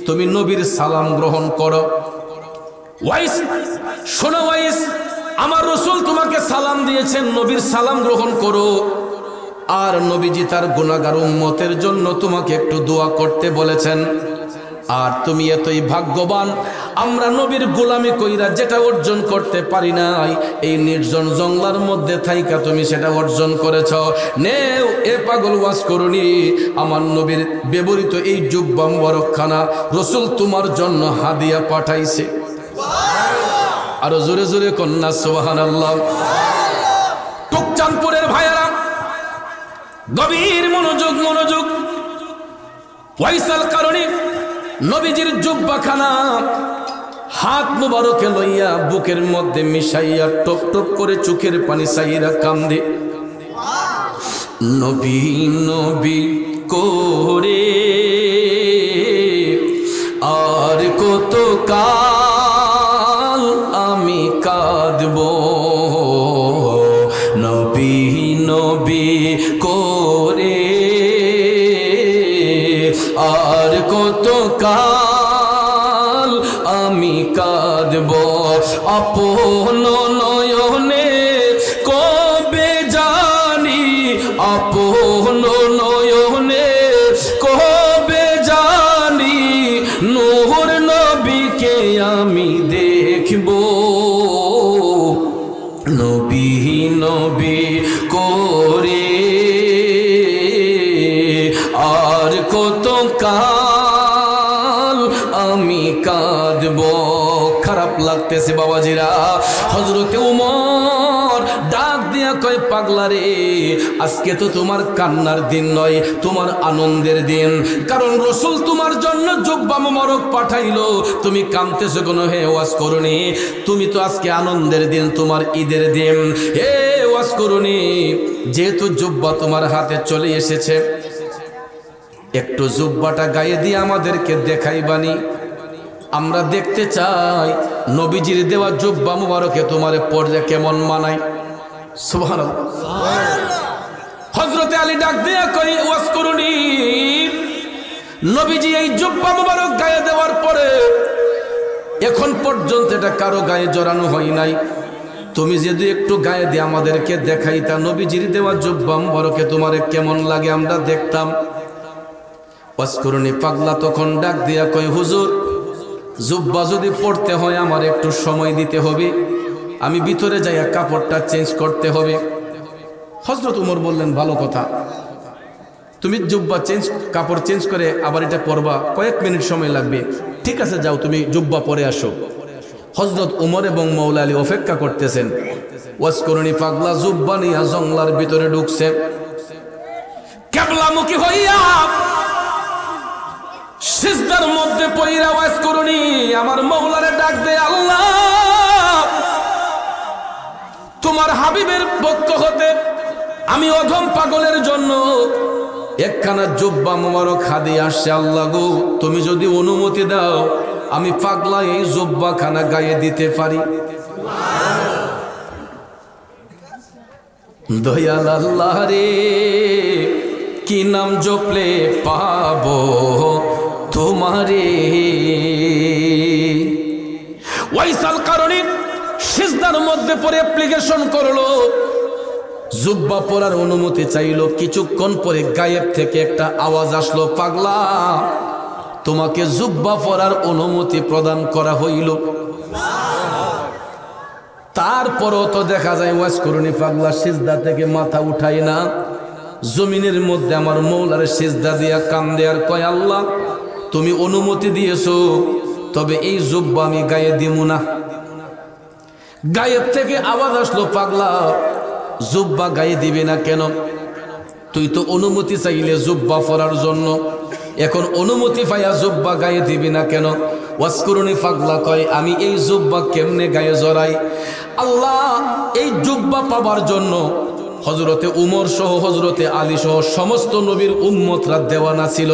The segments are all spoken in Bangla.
তুমি নবীর সালাম গ্রহণ করো। ওয়াইস, শোনো ওয়াইস, আমার রাসূল তোমাকে সালাম দিয়েছেন, নবীর সালাম গ্রহণ করো। আর নবীজি তার গুনাহগার উম্মতের জন্য তোমাকে একটু দোয়া করতে বলেছেন। আর তুমি এতই ভাগ্যবান, আমরা নবীর গোলামি কইরা যেটা অর্জন করতে পারি নাই, এই নির্জন জঙ্গলার মধ্যে থাইকা তুমি সেটা অর্জন করেছ। নেও এ পাগল ওয়াজ করুনি, আমার নবীর ব্যবহৃত এই জুব্বা মুবারকখানা রাসূল তোমার জন্য হাদিয়া পাঠাইছে। আরো জোরে জোরে কন্যা সুবহানাল্লাহ। টুকচাঁদপুরের ভাইয়েরা, গভীর মনোযোগ মনোযোগ। ওয়াইসাল কারণী নবীজির জুব্বাখানা হাত মুবারকে লইয়া বুকের মধ্যে মিশাইয়া টপ টপ করে চোখের পানি চাইরা কান্দে। নবী নবী করে আর কত কাল আমি কাঁদব, নবী নবী করে আর কত কাল আমি কাঁদব, আপন নয়নে কবে জানি, আপন নয়নে কবে জানি নূর নবীকে আমি দেখব, নবী নবী করে আর কত কাল আমি কাঁদব। খারাপ লাগতেছে বাবাজিরা। হযরতে উমর ডাক দিয়া কয়, পাগলা রে, আজকে তো তোমার কান্নার দিন নয়, তোমার আনন্দের দিন। কারণ রাসূল তোমার জন্য জুব্বা মোবারক পাঠাইলো, তুমি কাঁদতেছো কেন? হে ওয়াজ করুনি, তুমি তো আজকে আনন্দের দিন, তোমার ঈদের দিন। হে ওয়াজ করুনি, যেহেতু জুব্বা তোমার হাতে চলে এসেছে, একটু জুব্বাটা গায়ে দিয়ে আমাদেরকে দেখাইবানি। আমরা দেখতে চাই নবীজির দেওয়া জুব্বা মুবারকে তোমার পড়লে কেমন মানায়। সুবহানাল্লাহ। হযরতে আলী ডাক দিয়া কই, ওয়াজ করুনি, নবীজি এই জুব্বা মুবারক গায়ে দেওয়ার পরে এখন পর্যন্ত এটা কারো গায়ে জড়ানো হয় নাই, তুমি যদি একটু গায়ে দিয়ে আমাদেরকে দেখাইতা নবীজির দেওয়া জুব্বা মুবারকে তোমার কেমন লাগে, আমরা দেখতাম। ওয়াজ করুনি পাগলা তখন ডাক দিয়া কই, হুজুর, জুব্বা যদি পড়তে হয় আমার একটু সময় দিতে হবে, আমি ভিতরে যাইয়া কাপড়টা চেঞ্জ করতে হবে। হযরত উমর বললেন, ভালো কথা, তুমি জুব্বা কাপড় চেঞ্জ করে আবার এটা পরবা, কয়েক মিনিট সময় লাগবে। ঠিক আছে, যাও তুমি জুব্বা পরে আসো। হযরত উমর এবং মওলা আলী অপেক্ষা করতেছেন। ওয়াজ করুনি পাগলা জুব্বা নিয়া জঙ্গলার ভিতরে ঢুকছে। কিবলামুখী হইয়া সিজদার মধ্যে পইরা ওয়াজ করুনি আমার মওলারে ডাক দে, আল্লাহ, তোমার হাবিবের পক্ষ হতে আমি অধম পাগলের জন্য একখানা জুব্বা মুবারক হাদিয়া আসছে। আল্লাহ গো, তুমি যদি অনুমতি দাও আমি পাগলা এই জুব্বা খানা গায়ে দিতে পারি। দয়াল আল্লাহ রে, কি নাম জপলে পাবো তোমারে। ওয়াইসাল কারণী সিজদার মধ্যে পড়ে অ্যাপ্লিকেশন করলো, জুব্বা পরার অনুমতি চাইলো। কিছুক্ষণ পরে গায়েব থেকে একটা আওয়াজ আসলো, পাগলা, তোমাকে জুব্বা পরার অনুমতি প্রদান করা হইল। তারপরও তো দেখা যায় ওয়াজ করুনি পাগলা সিজদা থেকে মাথা উঠায় না, জমিনের মধ্যে আমার মওলার সিজদা দিয়া কান্দে আর কয়, আল্লাহ, তুমি অনুমতি দিয়েছো, তবে এই জুব্বা আমি গায়ে দিব না। গায়েব থেকে আওয়াজ আসলো, পাগলা, জুব্বা গায়ে দিবে না কেন? তুই তো অনুমতি চাইলে জুব্বা পরার জন্য, এখন অনুমতি পাইয়া জুব্বা গায়ে দিবি না কেন? ওয়াজ করুনি পাগলা কয়, আমি এই জুব্বা কেমনে গায়ে জড়াই? আল্লাহ, এই জুব্বা পাবার জন্য হযরতে উমর সহ হযরতে আলী সহ সমস্ত নবীর উম্মতরা দেওয়ানা ছিল।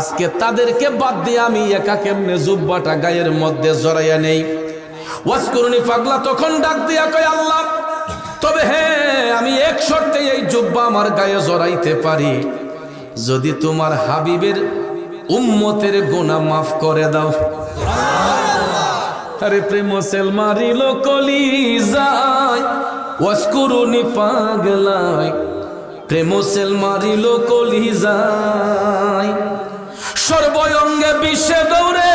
আজকে তাদেরকে বাদ দিয়ে আমি একা কেমনে জুব্বাটা গায়ের মধ্যে জড়াইয়া নেই? ওয়াজ করুনি পাগলা তখন ডাক দিয়া কয়, আল্লাহ, তবে হ্যাঁ, আমি এক শর্তে এই জুব্বা আমার গায়ে জড়াইতে পারি, যদি তোমার হাবিবের উম্মতের গুনাহ মাফ করে দাও। আরে প্রেম সেল মারিল কলিজায় ওয়াসকুরুনি পাগলায়, প্রেম সেল মারিল কলিজায়, সর্বঙ্গে বিষে দৌড়ে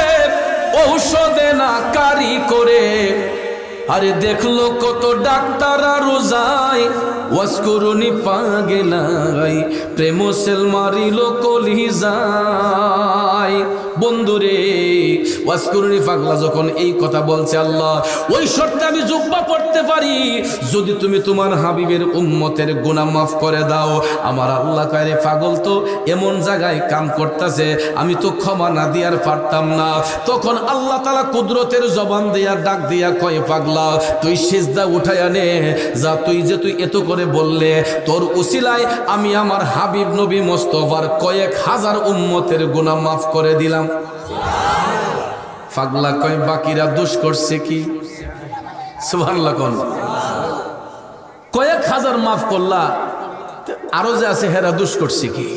ঔষধে না কারি করে, আরে দেখলো কত ডাক্তার রোজায় ওয়াসকুরুনি পাগলাই, প্রেম সেল মারিল কলিজায়। বন্ধুরে ওয়াসকুরুনি পাগলা যখন এই কথা বলছে, আল্লাহ ওই শর্তে আমি জুব্বা পড়তে পারি যদি তুমি তোমার হাবিবের উম্মতের গুনাহ মাফ করে দাও। আমার আল্লাহ কয়, পাগল তো এমন জায়গায় কাম করতেছে, আমি তো ক্ষমা না দিয়ার পারতাম না। তখন আল্লাহ তাআলা কুদরতের জবান দিয়া ডাক দিয়া কয়, পাগলা তুই সিজদা উঠায়া নে, যা তুই এত করে বললে তোর উসিলায় আমি আমার হাবিব নবী মুস্তাফার কয়েক হাজার উম্মতের গুনাহ মাফ করে দিলাম। পাগলা কয়, বাকিরা দোষ করছে কি? সুবহানাল্লাহ কোন কয়েক হাজার মাফ করলা, আরো যে আছে হেরা দোষ করছে কি?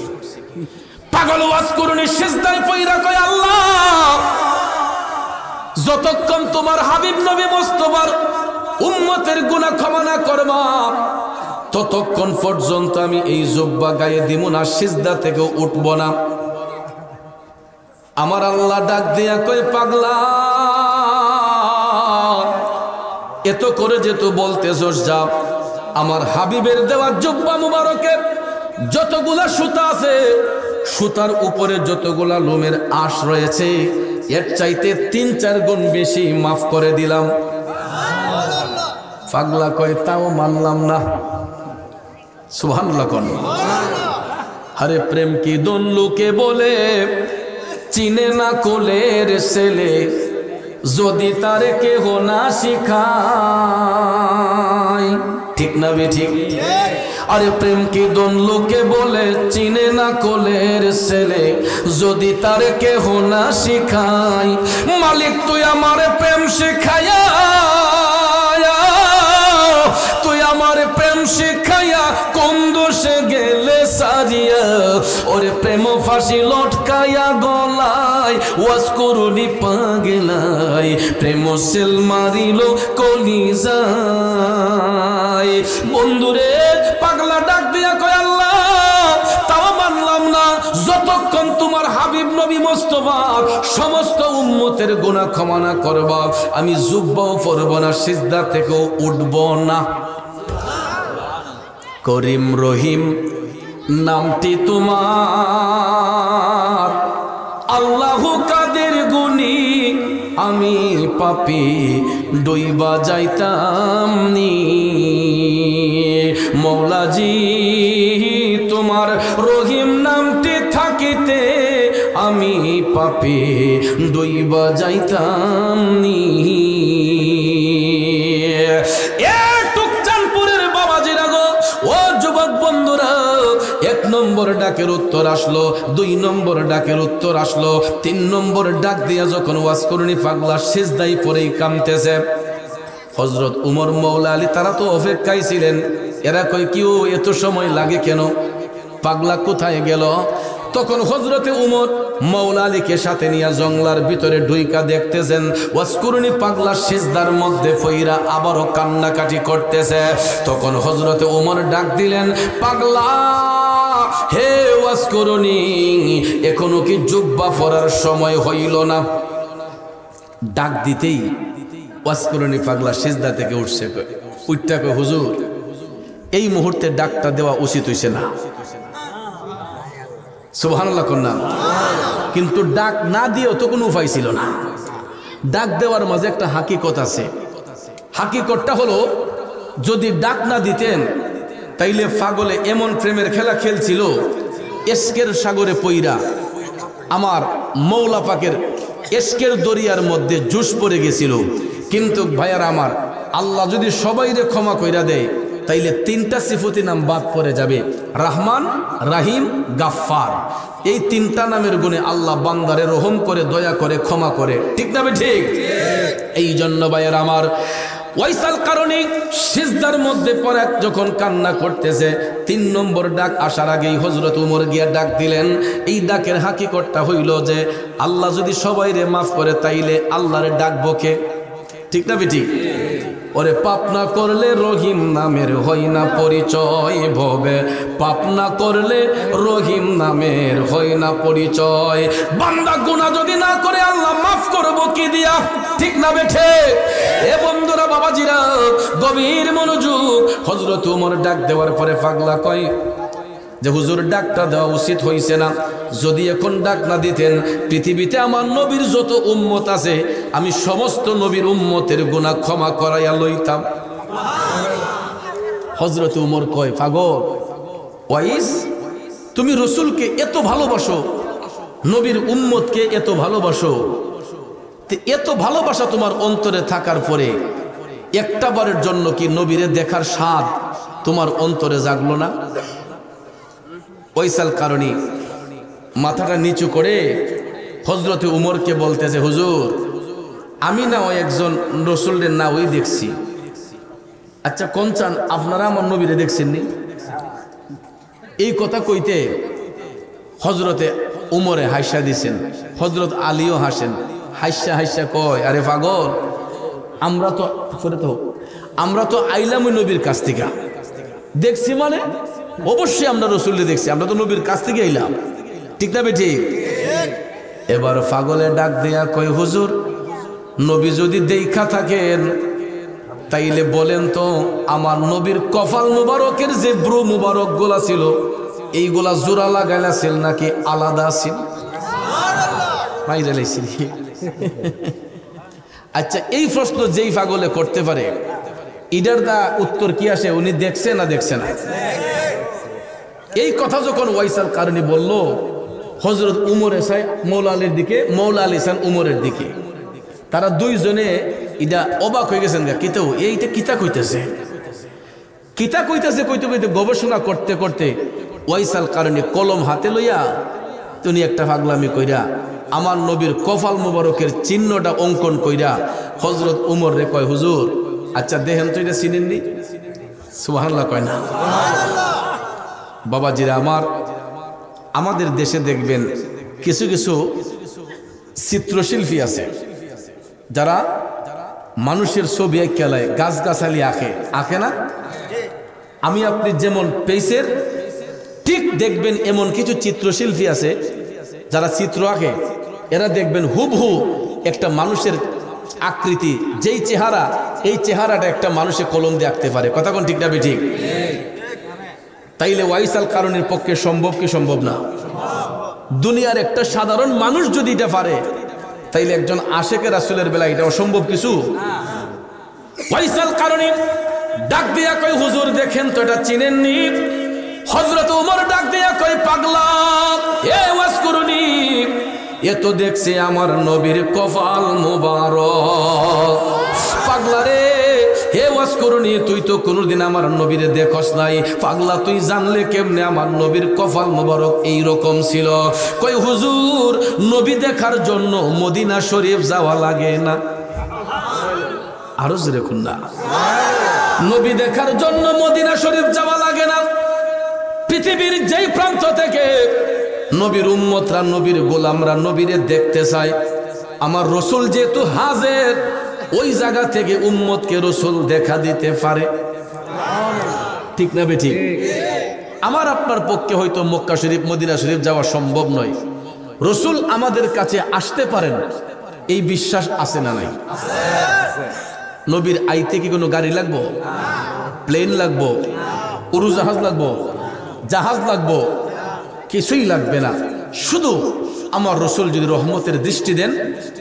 পাগল ওয়াসকুরুনি সিজদায় পয়রা কয়, আল্লাহ যতক্ষণ তোমার হাবিব নবী মুস্তাফার উম্মতের গুনাহ ক্ষমা না করবা ততক্ষণ পর্যন্ত আমি এই জুব্বা গায়ে দিব না, সিজদা থেকে উঠব না। আমার আল্লাহ ডাক দিয়া কয়, পাগলা এত করে যে তো বলতেছস, যা আমার হাবিবের দেওয়া জুব্বা মুবারকে যতগুলা সুতা আছে, সুতার উপরে যতগুলা লোমের আঁশ রয়েছে, এর চাইতে ৩-৪ গুণ বেশি মাফ করে দিলাম। পাগলা কয়, তাও মানলাম না। সুবহানাল্লাহ কোন আরে প্রেম কি দোন লোকে বলে, চিনে না কোলের ছেলে, যদি তারে কেহ না শিখায়। ঠিক না বে ঠিক? আরে প্রেম কি দোন লোকে বলে, চিনে না কোলের ছেলে, যদি তারে কেহ না শিখায়। মালিক তুই আমার প্রেম শিখায়া, তুই আমার প্রেম শিখাইয়া কোন দোষে গেলে সারিয়া, ওরে প্রেম ফাঁসি লটকায়া গলায় ওয়াসকুরুনি পাগলাই, প্রেম সেল মারিল কলিজায়। বন্ধুরে পাগলা ডাক দিয়া কয়, আল্লাহ তাও মানলাম না, যতক্ষণ তোমার হাবিব নবী মুস্তাফার সমস্ত উম্মতের গুনাহ ক্ষমা না করবা আমি জুব্বাও পরব না, সিজদা থেকেও উঠব না। করিম রহিম নামটি তোমার, আল্লাহু কাদের গুণী আমি পাপী ডুইবা যাইতাম নি। মৌলাজি তোমার রহিম নামটি থাকিতে আমি পাপী ডুইবা যাইতাম নি। এক নম্বর ডাকের উত্তর আসলো, 2 নম্বর ডাকের উত্তর আসলো, 3 নম্বর ডাক দিয়া যখন ওয়াসকুরুনি পাগলা সিজদায় পড়েই কামতেছে, হযরত উমর মওলা আলী তারা তো অপেক্ষায় ছিলেন। এরা কই কিও এত সময় লাগে কেন, পাগলা কোথায় গেল? তখন হযরতে উমর মওলা আলীকে সাথে নিয়ে জঙ্গলার ভিতরে ঢুইকা দেখতেছেন ওয়াসকুরুনি পাগলা সিজদার মধ্যে পইরা আবারও কান্নাকাটি করতেছে। তখন হযরতে উমর ডাক দিলেন, পাগলা হে ওয়াসকুরুনি, এখনো কি জুব্বা পরার সময় হইল না? ডাক দিতেই ওয়াসকুরুনি পাগলা সিজদা থেকে উঠছে, উঠতে কয়, হুজুর এই মুহূর্তে ডাকটা দেওয়া উচিত হইছে না। সুবহানাল্লাহ কন্যা। কিন্তু ডাক না দিয়েও তো কোনো উপায় ছিল না। ডাক দেওয়ার মাঝে একটা হাকিকত আছে। হাকিকতটা হলো, যদি ডাক না দিতেন তাইলে পাগলে এমন প্রেমের খেলা খেলছিল, এশকের সাগরে পইরা আমার মওলা পাকের এশকের দরিয়ার মধ্যে জুস পড়ে গেছিল। কিন্তু ভাইয়ার আমার, আল্লাহ যদি সবাইরে ক্ষমা কইরা দেয় তাইলে 3টা সিফতি নাম বাদ পড়ে যাবে, রহমান, রাহিম, গাফফার। এই 3টা নামের গুণে আল্লাহ বান্দারে রহম করে, দয়া করে, ক্ষমা করে। ঠিক না বে ঠিক? এই জন্য ভাইয়ের আমার, ওয়াইসাল কারণে সিজদার মধ্যে পড়ে যখন কান্না করতেছে, 3 নম্বর ডাক আসার আগেই হযরত উমর গিয়া ডাক দিলেন। এই ডাকের হাকিকতটা হইল যে আল্লাহ যদি সবাইরে মাফ করে তাইলে আল্লাহরে ডাকবো কে? ঠিক না বেটি? ওরে পাপ না করলে রহিম নামের হয় না পরিচয় ভবে, পাপ না করলে রহিম নামের হয় না পরিচয়। বান্দা গুনাহ যদি না করে আল্লাহ মাফ করবো কি দিয়া? ঠিক না বেঠে? এ বন্ধুরা, বাবাজিরা, গভীর মনোযোগ। হযরত ওমর ডাক দেওয়ার পরে পাগলা কয় যে হুজুর ডাকটা দেওয়া উচিত হইছে না, যদি এখন ডাক না দিতেন পৃথিবীতে আমার নবীর যত উম্মত আছে আমি সমস্ত নবীর উম্মতের গুনাহ ক্ষমা করাইয়া লইতাম। হযরত ওমর কয়, পাগল ওয়াইস, তুমি রসুলকে এত ভালোবাসো, নবীর উম্মতকে এত ভালোবাসো, এত ভালোবাসা তোমার অন্তরে থাকার পরে একটা বারের জন্য কি নবীরে দেখার স্বাদ তোমার অন্তরে জাগলো না? ওইসাল কারণে মাথাটা নিচু করে হযরতে উমরকে বলতেছে, হুজুর আমি না ওই একজন রসুলের না ওই দেখছি। আচ্ছা কোন চান, আপনারা আমার নবীরে দেখছেননি? এই কথা কইতে হযরতে উমরে হাসা দিছেন, হযরত আলীও হাসেন। হাসা হাসা কয়, আরে পাগল, আমরা তো আইলাম ওই নবীর কাছ থেকে। দেখছি মানে অবশ্যই আমরা রসুলকে দেখছি, আমরা তো নবীর কাছ থেকে আইলাম। ঠিক না বেটি? এবার পাগলে ডাক দেয়া কয়, হুজুর নবী যদি দেখা থাকেন তাইলে বলেন তো আমার নবীর কপাল মুবারকের যে ব্রু মুবারক গোলা ছিল এইগুলা জোড়া লাগাইলা ছিল নাকি আলাদা ছিল? আচ্ছা এই প্রশ্ন যেই পাগলে করতে পারে ইডার দা উত্তর কি আসে? উনি দেখছে না দেখছে না? এই কথা যখন ওয়াইসাল কারণী বলল, হযরত উমর এসাই মৌলা আলীর দিকে, মৌলা আলী সান উমরের দিকে, তারা দুইজনে এটা অবাক হয়ে গেছেন। কিতাও এইটা কিতা কইতেছে, কিতা কইতেছে কইতে কইতে গবেষণা করতে করতে ওয়াইসাল কারণী কলম হাতে লইয়া তিনি একটা পাগলামি কইরা আমার নবীর কপাল মুবারকের চিহ্নটা অঙ্কন কইরা হযরত উমর রে কয়, হুজুর আচ্ছা দেখেন তো এটা চিনেননি? সুবহানাল্লাহ কয় না? বাবাজিরা আমার, আমাদের দেশে দেখবেন কিছু কিছু চিত্রশিল্পী আছে যারা মানুষের ছবি খেলায় গাছগাছালি আঁকে না? আমি আপনি যেমন পেইসের ঠিক দেখবেন এমন কিছু চিত্রশিল্পী আছে যারা চিত্র আঁকে, এরা দেখবেন হুবহু একটা মানুষের আকৃতি, যেই চেহারা এই চেহারাটা একটা মানুষের কলম দিয়ে আঁকতে পারে। কথা কোন ঠিক না বেঠিক? তাইলে ওয়াইসাল কারণের পক্ষে সম্ভব কি সম্ভব না? দুনিয়ার একটা সাধারণ মানুষ যদি এটা পারে তাইলে একজন আশেকে রাসূলের বেলা এটা অসম্ভব কিছু? ওয়াইসাল কারণে ডাক দিয়া কই, হুজুর দেখেন তো এটা চিনেননি? হযরত ওমর ডাক দিয়া কই, পাগলা এ ওয়াজ করুনি, এ তো দেখছে আমার নবীর কপাল মুবারক। পাগলা রে, হে ওয়াজ করুনি, তুই তো কোনোদিন আমার নবীরে দেখস নাই, পাগলা তুই জানলে কেমনে আমার নবীর কপাল মুবারক এইরকম ছিল? কই হুজুর নবী দেখার জন্য মদিনা শরীফ যাওয়া লাগে না? আরো জোরে কোন না? নবী দেখার জন্য মদিনা শরীফ যাওয়া লাগে না। পৃথিবীর যেই প্রান্ত থেকে নবীর উম্মতরা, নবীর গোলামরা নবীরে দেখতে চায়, আমার রসুল যেহেতু হাজির, ওই জায়গা থেকে উম্মতকে রসুল দেখা দিতে পারে। ঠিক না বেঠিক? আমার আপনার পক্ষে হয়তো মক্কা শরীফ, মদিনা শরীফ যাওয়া সম্ভব নয়, রসুল আমাদের কাছে আসতে পারেন, এই বিশ্বাস আছে না নাই? নবীর আইতে কি কোনো গাড়ি লাগবো? প্লেন লাগবো? উড়োজাহাজ লাগবো? জাহাজ লাগবো? কিছুই লাগবে না। শুধু আমার রসুল যদি রহমতের দৃষ্টি দেন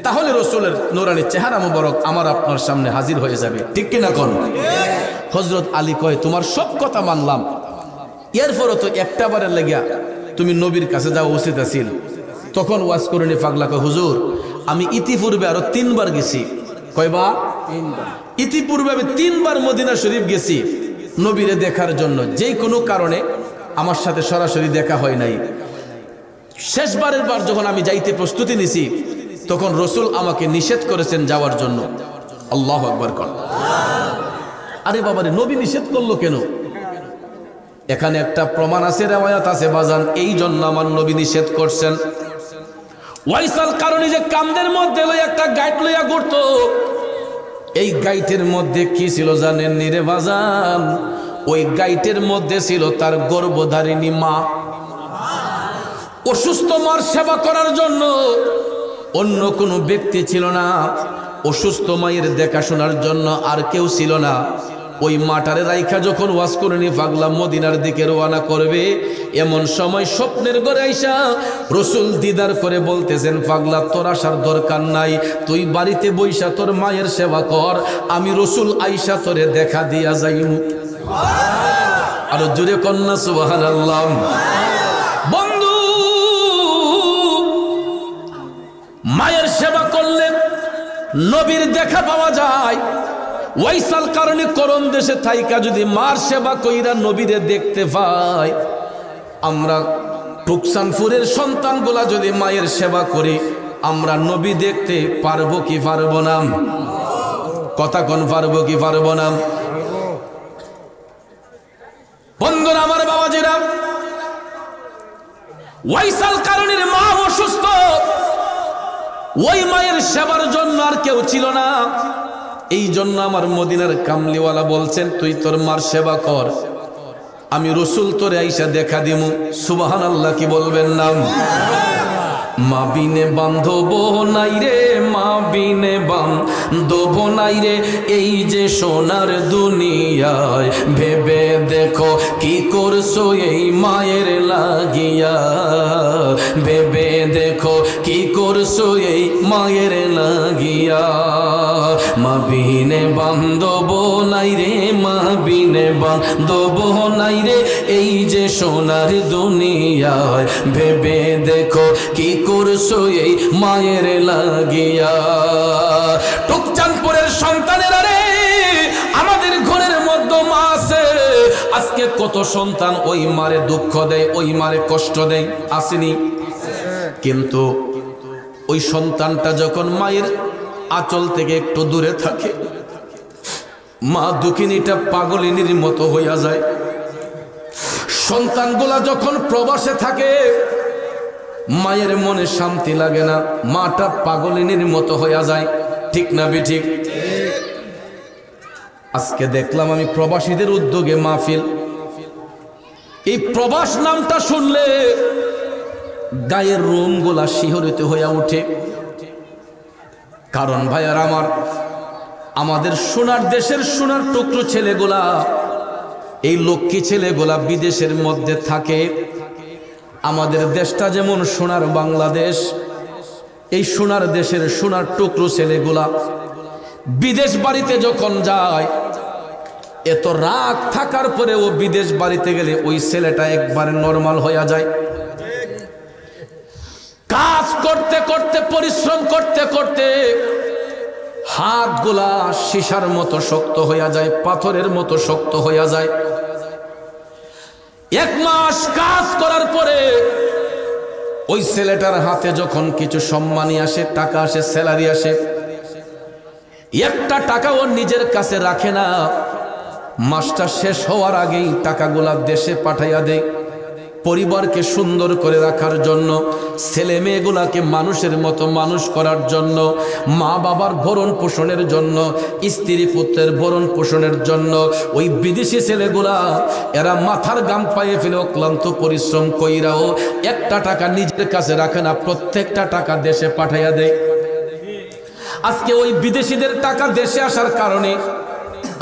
তাহলে রসুলের নূরানী চেহারা মুবারক আমার আপনার সামনে হাজির হয়ে যাবে। ঠিক কিনা কোন? হযরত আলী কয়, তোমার সব কথা মানলাম, এরপরও তো একটা বারের লাগিয়া তুমি নবীর কাছে যাওয়া উচিত আছিল। তখন ওয়াজ করেনি পাগলা কয়, হুজুর আমি ইতিপূর্বে আরো 3 বার গেছি। কয়বার? 3 বার। ইতিপূর্বে আমি 3 বার মদিনা শরীফ গেছি নবীরে দেখার জন্য, যেই কোনো কারণে আমার সাথে সরাসরি দেখা হয় নাই। শেষবারের বার যখন আমি যাইতে প্রস্তুতি নিছি তখন রসুল আমাকে নিষেধ করেছেন যাওয়ার জন্য। আল্লাহু আকবার কর। আরে বাবারে, নবী নিষেধ করলো কেন? এখানে একটা প্রমাণ আছে, রেওয়ায়াত আছে বাজান, এই জন্য আমার নবী নিষেধ করছেন। ওয়াইসাল কারণে যে কামদের মধ্যে একটা গাইড লইয়া ঘুরতো, এই গাইটের মধ্যে কি ছিল জানেন রে বাজান? ওই গাইটের মধ্যে ছিল তার গর্ভধারিণী মা। অসুস্থ মার সেবা করার জন্য অন্য কোনো ব্যক্তি ছিল না, অসুস্থ মায়ের দেখাশোনার জন্য আর কেউ ছিল না। ওই মাটারে রাইখা যখন ওয়াজ করে নি পাগলা মদিনার দিকে রওনা করবে, এমন সময় স্বপ্নের ঘরে আইসা রসুল দিদার করে বলতেছেন, পাগলা তোর আসার দরকার নাই, তুই বাড়িতে বইসা তোর মায়ের সেবা কর, আমি রসুল আইসা তোরে দেখা দিয়া যাইমু। আরো জোরে কন্যা সুবহানাল্লাহ। বন্ধু, মায়ের সেবা করলে নবীর দেখা পাওয়া যায়। ওয়াইসাল কারণে করম দেশে থাইকা যদি মার সেবা কইরা নবীরে দেখতে পাই, আমরা টুকসানপুরের সন্তানগুলা যদি মায়ের সেবা করি, আমরা নবী দেখতে পারবো কি পারবো না? কথা কোন পারবো কি পারবো না? বন্ধুরা আমার, বাবাজিরা, ওয়াইসাল কারণের মা অসুস্থ, ওই মায়ের সেবার জন্য আর কেউ ছিল না। এই জন্য আমার মদিনার কামলিওয়ালা বলছেন, তুই তোর মার সেবা কর, আমি রসুল তোরে আইসা দেখা দিমু। সুবহানাল্লাহ কি বলবেন না? মা বিনে বান্ধব নাই রে, মা বিনে বান্ধব নাই রে, এই যে সোনার দুনিয়ায়, ভেবে দেখো কি করছো এই মায়ের লাগিয়া, ভেবে দেখো কি করছো এই মায়ের লাগিয়া। মা বিনে বান্ধব নাই রে, মা বিনে বান্ধব নাই রে, এই যে সোনার দুনিয়ায়, ভেবে দেখো কি করছো এই মায়ের লাগিয়া। টুকচানপুরের সন্তানেরা রে, আমাদের ঘরের মধ্যে মা আছে। আজকে কত সন্তান ওই মারে দুঃখ দেয়, ওই মারে কষ্ট দেয়, আসেনি? কিন্তু ওই সন্তানটা যখন মায়ের আঁচল থেকে একটু দূরে থাকে, মা দুঃখিনীটা পাগলিনীর মতো হইয়া যায়। সন্তানগুলা যখন প্রবাসে থাকে, মায়ের মনে শান্তি লাগে না, মাটা পাগলিনীর মতো হইয়া যায়। ঠিক না বেঠিক? আজকে দেখলাম আমি প্রবাসীদের উদ্যোগে মাহফিল। এই প্রবাস নামটা শুনলে গায়ের রোমগুলা শিহরিত হইয়া উঠে। কারণ ভাইয়ার আমার, আমাদের সোনার দেশের সোনার টুকরো ছেলেগুলা, এই লক্ষ্মী ছেলেগুলা বিদেশের মধ্যে থাকে। আমাদের দেশটা যেমন সোনার বাংলাদেশ, এই সোনার দেশের সোনার টুকরো ছেলেগুলা বিদেশ বাড়িতে যখন যায়, এত রাগ থাকার পরেও বিদেশ বাড়িতে গেলে ওই ছেলেটা একবারে নরমাল হইয়া যায়। কাজ করতে করতে, পরিশ্রম করতে করতে হাতগুলা সীসার মতো শক্ত হইয়া যায়, পাথরের মতো শক্ত হইয়া যায়। এক মাস কাজ করার পরে ওই ছেলেটার হাতে যখন কিছু সম্মানী আসে, টাকা আসে, স্যালারি আসে, একটা টাকা ও নিজের কাছে রাখে না। মাসটা শেষ হওয়ার আগেই টাকাগুলা দেশে পাঠাইয়া দেয়, পরিবারকে সুন্দর করে রাখার জন্য, ছেলে মেয়েগুলাকে মানুষের মতো মানুষ করার জন্য, মা বাবার ভরণ পোষণের জন্য, স্ত্রী পুত্রের ভরণ পোষণের জন্য। ওই বিদেশি ছেলেগুলা এরা মাথার গাম পায়ে ফেলে অক্লান্ত পরিশ্রম কইরাও একটা টাকা নিজের কাছে রাখে না, প্রত্যেকটা টাকা দেশে পাঠাইয়া দেয়। আজকে ওই বিদেশিদের টাকা দেশে আসার কারণে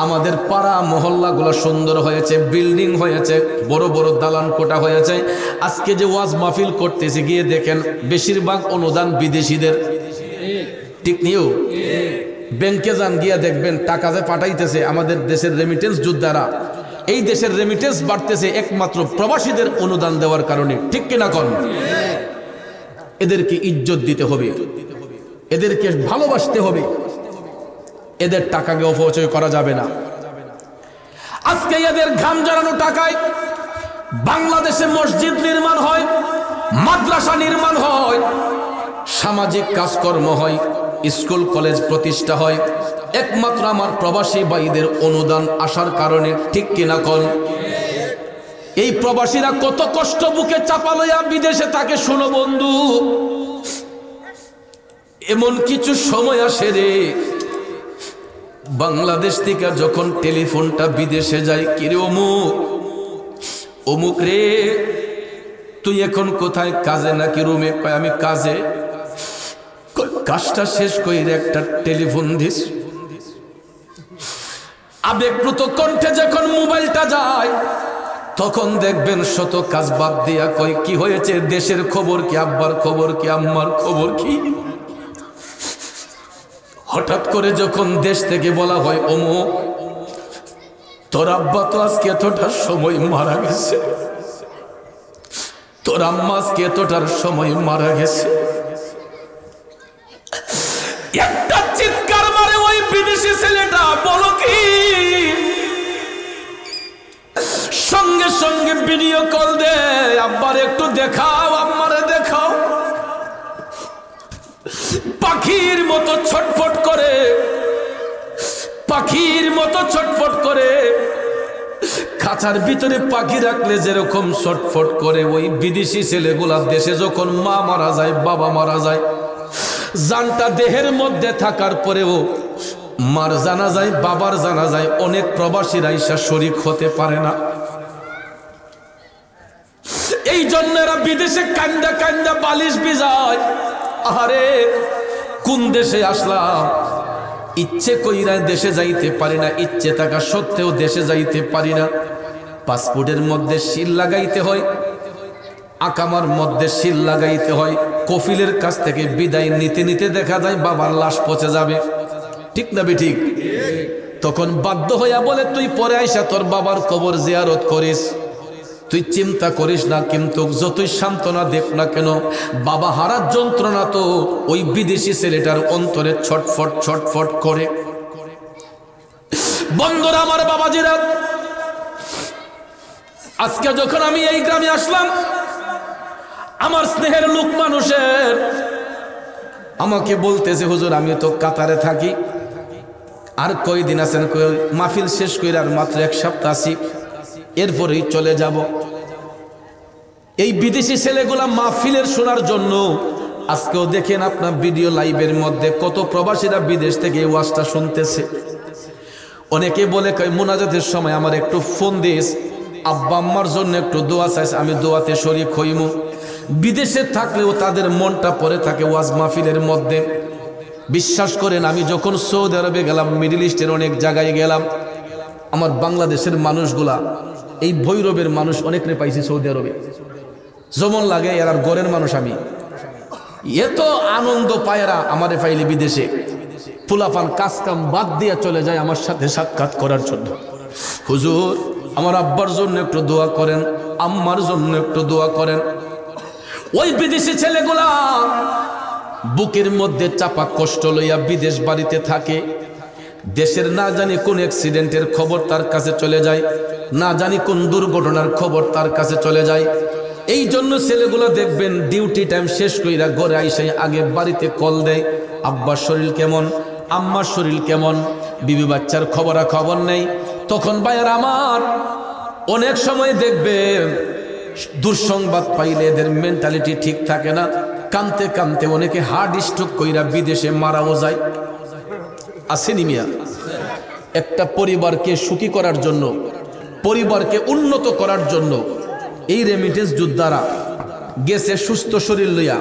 আমাদের পাড়া মহল্লাগুলো সুন্দর হয়েছে, বিল্ডিং হয়েছে, বড় বড় দালান কোঠা হয়েছে। আজকে যে ওয়াজ মাহফিল করতেছে, গিয়ে দেখেন বেশিরভাগ অনুদান বিদেশিদের। ঠিক নিও? ব্যাংকে যান, গিয়ে দেখবেন টাকা যে পাঠাইতেছে আমাদের দেশের রেমিটেন্স যোদ্ধারা, এই দেশের রেমিটেন্স বাড়তেছে একমাত্র প্রবাসীদের অনুদান দেওয়ার কারণে। ঠিক কিনা কোন? এদেরকে ইজ্জত দিতে হবে, এদেরকে ভালোবাসতে হবে, এদের টাকাকে অপচয় করা যাবে না। আজকে এদের ঘাম ঝরানো টাকায় বাংলাদেশে মসজিদ নির্মাণ হয়, মাদ্রাসা নির্মাণ হয়, সামাজিক কাজকর্ম হয়, স্কুল কলেজ প্রতিষ্ঠা হয়। একমাত্র আমার প্রবাসী ভাইদের অনুদান আসার কারণে, ঠিক কিনা কোন? এই প্রবাসীরা কত কষ্ট বুকে চাপা লইয়া বিদেশে থাকে। শোনো বন্ধু, এমন কিছু সময় আসে রে, বাংলাদেশ থেকে যখন টেলিফোনটা বিদেশে যায়, কিরে অমুক অমুক রে, তুই এখন কোথায়? কাজে নাকি রুমে? কয় আমি কাজে। কাজটা শেষ করে একটা টেলিফোন দিস। আবেগপ্রুত কণ্ঠে যখন মোবাইলটা যায়, তখন দেখবেন শত কাজ বাদ দিয়া কয় কি হয়েছে, দেশের খবর কি, আব্বার খবর কি, আম্মার খবর কি। হঠাৎ করে যখন দেশ থেকে বলা হয় অমুক, তোর আব্বা তো আজকে এতটার সময় মারা গেছে, তোর আম্মা আজকে এতটার সময় মারা গেছে, একটা চিৎকার মারে ওই বিদেশি ছেলেটা, বলো কি, সঙ্গে সঙ্গে ভিডিও কল দে, আব্বার একটু দেখাও, আম্মারে দেখাও। পাখির মতো ছটফট করে, পাখির মতো ছটফট করে। খাঁচার ভিতরে পাখি রাখলে যেরকম ছটফট করে, ওই বিদেশি ছেলেগুলা দেশে যখন মা মারা যায়, বাবা মারা যায়, জানটা দেহের মধ্যে থাকার পরেও মার জানা যায়, বাবার জানা যায়, অনেক প্রবাসীরা ঈশা শরীক হতে পারে না। এই জন্য এরা বিদেশে কান্দা কান্দা বালিশ ভিজায়। আরে কোন দেশে আসলাম, ইচ্ছে কইরা দেশে যাইতে পারি না, ইচ্ছে থাকা সত্ত্বেও দেশে যাইতে পারি না। পাসপোর্টের মধ্যে সিল লাগাইতে হয়, আকামার মধ্যে সিল লাগাইতে হয়, কফিলের কাছ থেকে বিদায় নিতে নিতে দেখা যায় বাবার লাশ পচে যাবে, ঠিক না বেঠিক? তখন বাধ্য হইয়া বলে তুই পরে আইসা তোর বাবার কবর জিয়ারত করিস, তুই চিন্তা করিস না। কিন্তু যতই সান্ত্বনা দেখ না কেন, বাবা হারার যন্ত্রণা তো ওই বিদেশি ছেলেটার অন্তরে ছটফট ছটফট করে। বন্ধুরা আমার, বাবাজিরা, আজকে যখন আমি এই গ্রামে আসলাম, আমার স্নেহের লোক মানুষের আমাকে বলতেছে হুজুর আমি তো কাতারে থাকি, আর কয়দিন আছেন? মাহফিল শেষ করে আর মাত্র 1 সপ্তাহ আছি, এরপরেই চলে যাব। এই বিদেশি ছেলেগুলা মাহফিলের শোনার জন্য আজকেও দেখেন আপনার ভিডিও লাইভের মধ্যে কত প্রবাসীরা বিদেশ থেকে এই ওয়াজটা শুনতেছে। অনেকে বলে কয় মোনাজাতের সময় আমার একটু ফোন দিস, আব্বা আম্মার জন্য একটু দোয়া চাইছে, আমি দোয়াতে শরীক হইমু। বিদেশে থাকলেও তাদের মনটা পড়ে থাকে ওয়াজ মাহফিলের মধ্যে। বিশ্বাস করেন, আমি যখন সৌদি আরবে গেলাম, মিডল ইস্টের অনেক জায়গায় গেলাম, আমার বাংলাদেশের মানুষগুলা, এই ভৈরবের মানুষ অনেকরে পাইছি সৌদি আরবে, যেমন লাগে এর আর গড়ের মানুষ। আমি এত আনন্দ পায়রা আমারে পাইলে বিদেশে, ফুলাফান কাজ কাম বাদ দিয়ে চলে যায় আমার সাথে সাক্ষাৎ করার জন্য। হুজুর আমার আব্বার জন্য একটু দোয়া করেন, আম্মার জন্য একটু দোয়া করেন। ওই বিদেশি ছেলেগুলা বুকের মধ্যে চাপা কষ্ট লইয়া বিদেশ বাড়িতে থাকে। দেশের না জানি কোন অ্যাক্সিডেন্টের খবর তার কাছে চলে যায়, না জানি কোন দুর্ঘটনার খবর তার কাছে চলে যায়। এই জন্য ছেলেগুলো দেখবেন ডিউটি টাইম শেষ কইরা ঘরে আইসাই আগে বাড়িতে কল দেয়, আব্বার শরীর কেমন, আম্মার শরীর কেমন, বিবি বাচ্চার খবর নেই। তখন ভাইয়ার আমার অনেক সময় দেখবেন দুঃসংবাদ পাইলে এদের মেন্টালিটি ঠিক থাকে না, কানতে কানতে অনেকে হার্ট স্ট্রোক কইরা বিদেশে মারাও যায়। আসেনি মিয়া? একটা পরিবারকে সুখী করার জন্য, পরিবারকে উন্নত করার জন্য এই রেমিটেন্স যোদ্ধারা গেছে সুস্থ শরীর লইয়া,